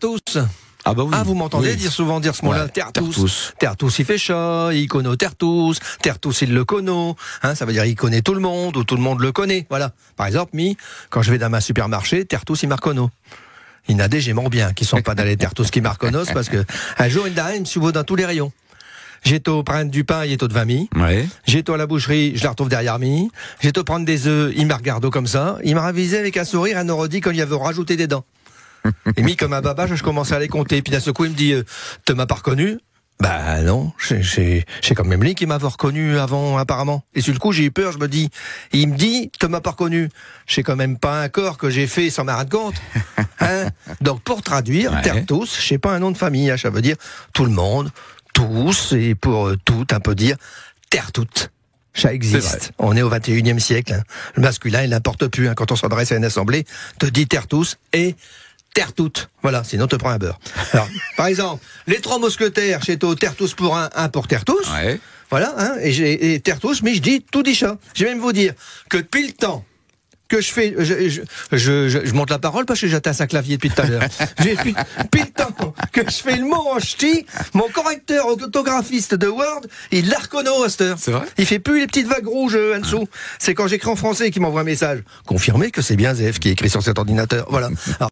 Terre-tous. Ah bah oui. Ah, vous m'entendez Oui. souvent dire ce mot-là, Ouais, Terre-tous. Terre-tous, il fait chat, il connaît Terre-tous. Terre-tous, il le connaît. Hein, ça veut dire il connaît tout le monde ou tout le monde le connaît. Voilà. Par exemple, quand je vais dans ma supermarché, Terre-tous, il me reconnaît. Il y en a des, j'aime bien, qui sont pas dans les Terre-tous qui me reconnaissent parce que un jour, il me suit dans tous les rayons. J'étais au prendre du pain, il est au de 20 000. Ouais. J'étais à la boucherie, je la retrouve derrière moi. J'étais au prendre des œufs, il me regarde comme ça. Il m'a ravisé avec un sourire, un orodi, quand il avait rajouté des dents. Et comme un baba, je commençais à les compter. Puis d'un seul coup, il me dit, tu m'as pas reconnu? Bah non, c'est quand même lui qui m'avait reconnu avant, apparemment. Et sur le coup, j'ai eu peur, je me dis, il me dit, tu m'as pas reconnu. C'est quand même pas un corps que j'ai fait sans m'en rendre compte. Hein? Donc, pour traduire, ouais. Terre-tous, c'est pas un nom de famille, hein, ça veut dire tout le monde, tous, et pour tout, un peu dire Terre-toute. Ça existe. On est au 21e siècle. Hein. Le masculin, il n'importe plus. Hein. Quand on s'adresse à une assemblée, te dit Terre-tous et Terre-toute. Voilà, sinon te prends un beurre. Alors, par exemple, les 3 mousquetaires, chez toi, Terre-tous pour un pour Terre-tous. Ouais. Voilà, hein, et Terre-tous, mais je dis tout dit chat. Je vais même vous dire que depuis le temps que je fais, je monte la parole parce que j'atteins un clavier depuis tout à l'heure. Depuis le temps que je fais le mot en ch'ti, mon correcteur orthographiste de Word, il l'a reconnu à cette heure. C'est vrai? Il fait plus les petites vagues rouges en dessous. C'est quand j'écris en français qu'il m'envoie un message. Confirmez que c'est bien ZF qui est écrit sur cet ordinateur. Voilà. Alors,